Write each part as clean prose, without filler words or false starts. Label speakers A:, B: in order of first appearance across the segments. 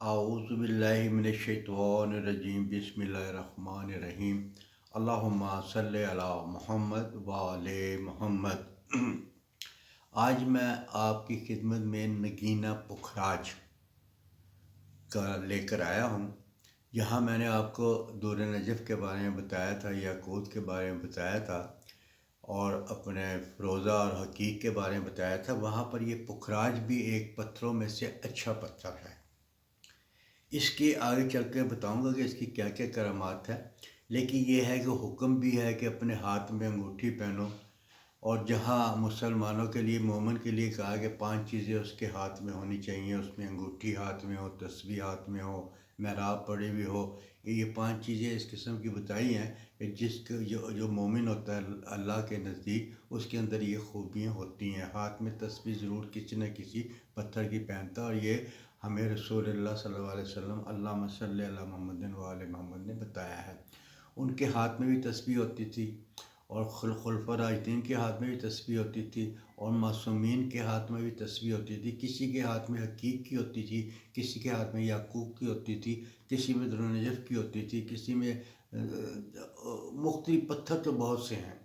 A: अऊज़ु बिल्लाहि मिनश्शैतानिर्रजीम बिस्मिल्लाहिर्रहमानिर्रहीम अल्लाहुम्मा सल्लि अला मुहम्मद व आले मुहम्मद। आज मैं आपकी खिदमत में नगीना पुखराज का लेकर आया हूँ। यहाँ मैंने आपको दूर नजफ़ के बारे में बताया था, याकूत के बारे में बताया था और अपने फ़िरोज़ा और हकीक के बारे में बताया था। वहाँ पर ये पुखराज भी एक पत्थरों में से अच्छा पत्थर है। इसके आगे चल के बताऊँगा कि इसकी क्या क्या करामात है। लेकिन ये है कि हुक्म भी है कि अपने हाथ में अंगूठी पहनो, और जहाँ मुसलमानों के लिए, मोमिन के लिए कहा कि 5 चीज़ें उसके हाथ में होनी चाहिए, उसमें अंगूठी हाथ में हो, तस्बीह हाथ में हो, महराब पड़ी हुई हो। ये 5 चीज़ें इस किस्म की बताई हैं कि जिसके जो जो मोमिन होता है अल्लाह के नज़दीक, उसके अंदर ये खूबियाँ होती हैं। हाथ में तस्बीह ज़रूर किसी न किसी पत्थर की पहनता, और ये हमें रसूलुल्लाह सल्लल्लाहु अलैहि वसल्लम अल्लाहुम्मा सल्लि अला मुहम्मदिन व आले मोहम्मद ने बताया है। उनके हाथ में भी तस्बीह होती थी, और खुलफा राशिदीन के हाथ में भी तस्बीह होती थी, और मासूमीन के हाथ में भी तस्बीह होती थी। किसी के हाथ में हकीक की होती थी, किसी के हाथ में याकूब की होती थी, किसी में दुर नजफ़ की होती थी, किसी में मुख्तलिफ पत्थर तो बहुत से हैं,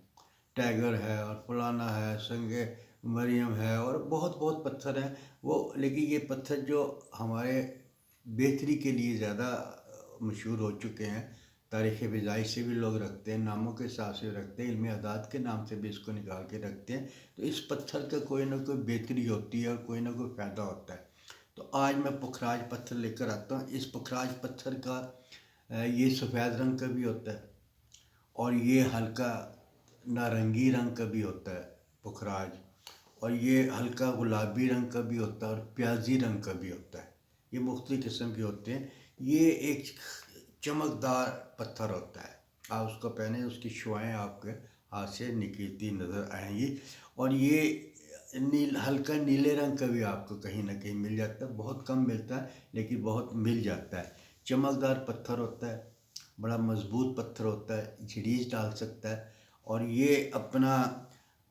A: टाइगर है और फलाना है, संगे मरियम है, और बहुत बहुत पत्थर हैं वो। लेकिन ये पत्थर जो हमारे बेहतरी के लिए ज़्यादा मशहूर हो चुके हैं, तारीख़ फ़िज़ाई से भी लोग रखते हैं, नामों के हिसाब से रखते हैं, इल्म अदाद के नाम से भी इसको निकाल के रखते हैं। तो इस पत्थर का कोई ना कोई बेहतरी होती है और कोई ना कोई फ़ायदा होता है। तो आज मैं पुखराज पत्थर लेकर आता हूँ। इस पुखराज पत्थर का ये सफ़ेद रंग का भी होता है, और ये हल्का नारंगी रंग का भी होता है पुखराज, और ये हल्का गुलाबी रंग का भी होता है, और प्याजी रंग का भी होता है। ये मुख्तलिफ़ किस्म के होते हैं। ये एक चमकदार पत्थर होता है। आप उसको पहने, उसकी शुआएँ आपके हाथ से निकलती नज़र आएंगी। और ये हल्का नीले रंग का भी आपको कहीं ना कहीं मिल जाता है, बहुत कम मिलता है लेकिन बहुत मिल जाता है। चमकदार पत्थर होता है, बड़ा मज़बूत पत्थर होता है, झिड़ीज डाल सकता है। और ये अपना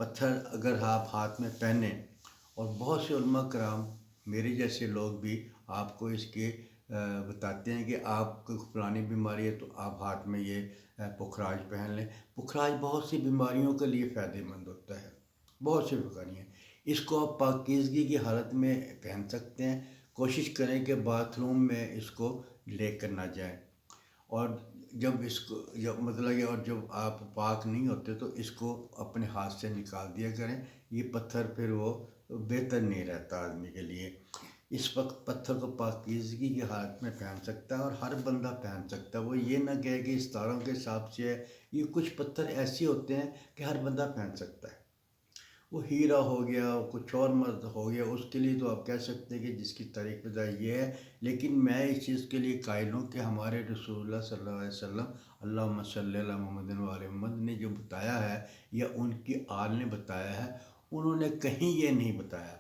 A: पत्थर अगर आप हाथ में पहने, और बहुत से उलमा कराम मेरे जैसे लोग भी आपको इसके बताते हैं कि आपको पुरानी बीमारी है तो आप हाथ में ये पुखराज पहन लें। पुखराज बहुत सी बीमारियों के लिए फ़ायदेमंद होता है, बहुत सी बीमारियाँ। इसको आप पाकीज़गी की हालत में पहन सकते हैं। कोशिश करें कि बाथरूम में इसको लेकर ना जाएं, और जब मतलब कि और जब आप पाक नहीं होते तो इसको अपने हाथ से निकाल दिया करें। ये पत्थर फिर वो बेहतर नहीं रहता आदमी के लिए। इस वक्त पत्थर को पाकीज़गी की हालत में पहन सकता है, और हर बंदा पहन सकता है। वो ये ना कहे कि इस तारों के हिसाब से है। ये कुछ पत्थर ऐसे होते हैं कि हर बंदा पहन सकता है। वो हीरा हो गया, कुछ और मर्द हो गया, उसके लिए तो आप कह सकते हैं कि जिसकी तारीख पता ये है। लेकिन मैं इस चीज़ के लिए कायल हूँ कि हमारे रसूलुल्लाह सल्लल्लाहु अलैहि वसल्लम अल्लाहुम्मा सल्लि अला मुहम्मदिन व आले मुहम्मद ने जो बताया है, या उनकी आल ने बताया है, उन्होंने कहीं ये नहीं बताया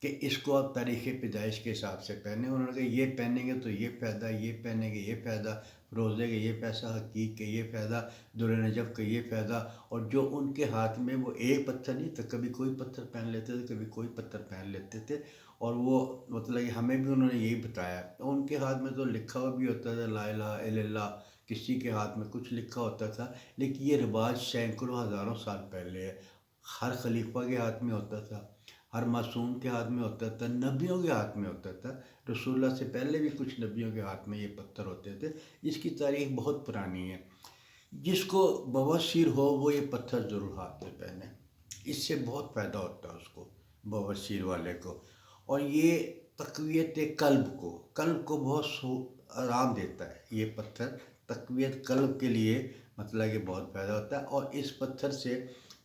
A: कि इसको आप तारीख़ पैदाइश के हिसाब से पहने। उन्होंने कहा ये पहनेंगे तो ये फ़ायदा, ये पहनेंगे ये फ़ायदा, रोज़े का ये पैसा, हकीक के ये फ़ायदा, दुर नजफ़ का ये फ़ायदा। और जो उनके हाथ में वो एक पत्थर नहीं था, कभी कोई पत्थर पहन लेते थे, कभी कोई पत्थर पहन लेते थे। और वो मतलब हमें भी उन्होंने यही बताया। तो उनके हाथ में तो लिखा हुआ भी होता था ला इलाहा इल्लल्लाह, किसी के हाथ में कुछ लिखा होता था। लेकिन ये रिवाज सैकड़ों हज़ारों साल पहले है। हर खलीफा के हाथ में होता था, हर मासूम के हाथ में होता था, नबियों के हाथ में होता था। रसूलुल्लाह से पहले भी कुछ नबियों के हाथ में ये पत्थर होते थे। इसकी तारीख़ बहुत पुरानी है। जिसको बवासीर हो वो ये पत्थर ज़रूर हाथ में पहने, इससे बहुत फ़ायदा होता है उसको, बवासीर वाले को। और ये तक़वियत क़ल्ब को बहुत आराम देता है ये पत्थर। तक़वियत क़ल्ब के लिए मतलब कि बहुत फ़ायदा होता है। और इस पत्थर से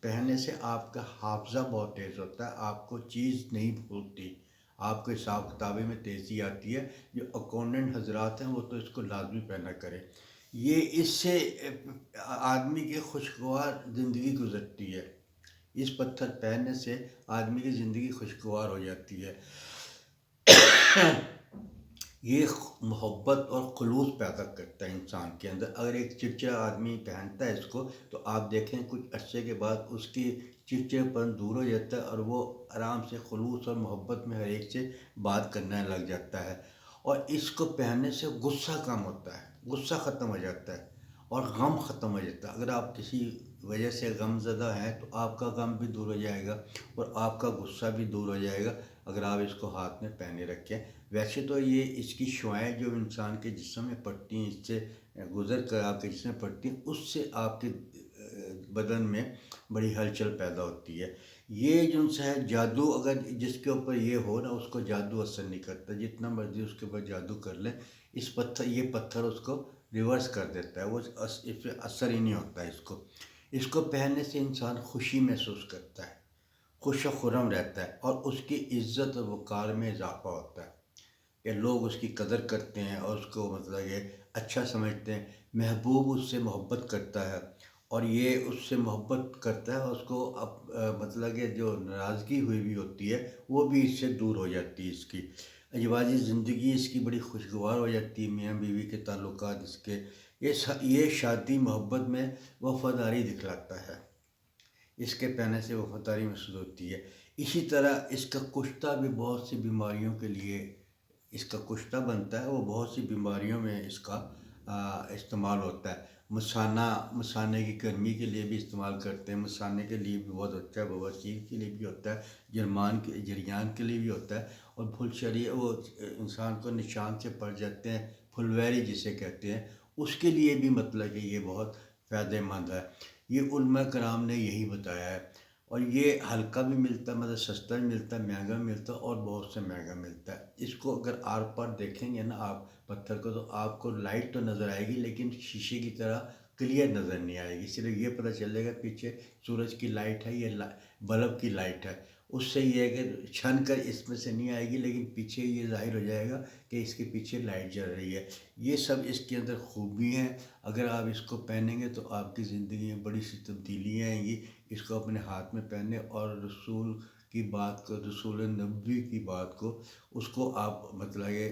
A: पहनने से आपका हाफ़ज़ा बहुत तेज़ होता है, आपको चीज़ नहीं भूलती, आपके हिसाब किताबी में तेज़ी आती है। जो अकाउंटेंट हजरात हैं वो तो इसको लाजमी पहना करें। ये इससे आदमी की खुशगवार ज़िंदगी गुज़रती है। इस पत्थर पहनने से आदमी की ज़िंदगी खुशगवार हो जाती है। ये मोहब्बत और खुलूस पैदा करता है इंसान के अंदर। अगर एक चिड़चिड़ा आदमी पहनता है इसको, तो आप देखें कुछ अरसे के बाद उसकी चिड़चिड़ापन दूर हो जाता है, और वो आराम से खुलूस और मोहब्बत में हर एक से बात करने लग जाता है। اور اس کو پہننے سے غصہ کم ہوتا ہے، غصہ ختم ہو جاتا ہے اور غم ختم ہو جاتا ہے۔ اگر آپ کسی وجہ سے غم زدہ ہیں تو آپ کا غم بھی دور ہو جائے گا اور آپ کا غصہ بھی دور ہو جائے گا اگر آپ اس کو ہاتھ میں پہنے رکھیں۔ ویسے تو یہ اس کی شعاعیں جو انسان کے جسم میں پڑتی ہیں، اس سے گزر کر آپ کے جسم میں پڑتی ہیں، اس سے آپ کے بدن میں بڑی ہلچل پیدا ہوتی ہے۔ یہ جو ہے جادو، اگر جس کے اوپر یہ ہو نا، اس کو جادو اثر نہیں کرتا، جتنا مرضی اس کے اوپر جادو کر لیں، یہ پتھر اس کو ریورس کر دیتا ہے، وہ اس پہ اثر ہی نہیں ہوتا ہے۔ اس کو پہننے سے انسان خوشی محسوس کرتا ہے، خوش و خرم رہتا ہے اور اس کی عزت اور وقار میں اضافہ ہوتا ہے کہ لوگ اس کی قدر کرتے ہیں اور اس کو مطلب یہ اچھا سمجھتے ہیں۔ محبوب اس سے محبت کرتا ہے اور یہ اس سے محبت کرتا ہے اور اس کو مطلب کہ جو ناراضگی ہوئی بھی ہوتی ہے وہ بھی اس سے دور ہو جاتی ہے۔ اس کی ازدواجی زندگی اس کی بڑی خوشگوار ہو جاتی ہے، میاں بیوی کے تعلقات اس کے، یہ شادی محبت میں وفاداری دکھلاتا ہے۔ اس کے پہننے سے وفاداری محسوس ہوتی ہے۔ اسی طرح اس کا کشتہ بھی بہت سی بیماریوں کے لیے، اس کا کشتہ بنتا ہے، وہ بہت سی بیماریوں میں اس کا استعمال ہوتا ہے۔ مثانے کی گرمی کے لیے بھی استعمال کرتے ہیں، مثانے کے لیے بھی بہت اچھا ہے، بواسیر کے لیے بھی ہوتا ہے، جریان کے لیے بھی ہوتا ہے، اور وہ انسان کو نشان سے پڑ جاتے ہیں، پھلویری جسے کہتے ہیں، اس کے لیے بھی مطلب کہ یہ بہت فائدہ مند ہے۔ یہ علماء کرام نے یہی بتایا ہے، اور یہ ہلکا بھی ملتا ہے، مطلب سستا بھی ملتا ہے، مہنگا بھی ملتا ہے اور بہت سے مہنگا ملتا ہے۔ اس کو اگر آر پار دیکھیں گے نا آپ پتھر کو، تو آپ کو لائٹ تو نظر آئے گی لیکن شیشے کی طرح کلیئر نظر نہیں آئے گی، صرف یہ پتہ چلے گا پیچھے سورج کی لائٹ ہے، یہ بلب کی لائٹ ہے۔ اس سے یہ ہے کہ چھن کر اس میں سے نہیں آئے گی لیکن پیچھے یہ ظاہر ہو جائے گا کہ اس کے پیچھے لائٹ جل رہی ہے۔ یہ سب اس کے اندر خوبی ہیں۔ اگر آپ اس کو پہنیں گے تو آپ کی زندگی میں بڑی سی تبدیلیاں آئیں گی۔ اس کو اپنے ہاتھ میں پہنے اور رسول کی بات کو، رسول نبوی کی بات کو، اس کو آپ مطلب یہ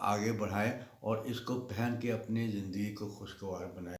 A: آگے بڑھائیں اور اس کو پہن کے اپنی زندگی کو خوشگوار بنائیں۔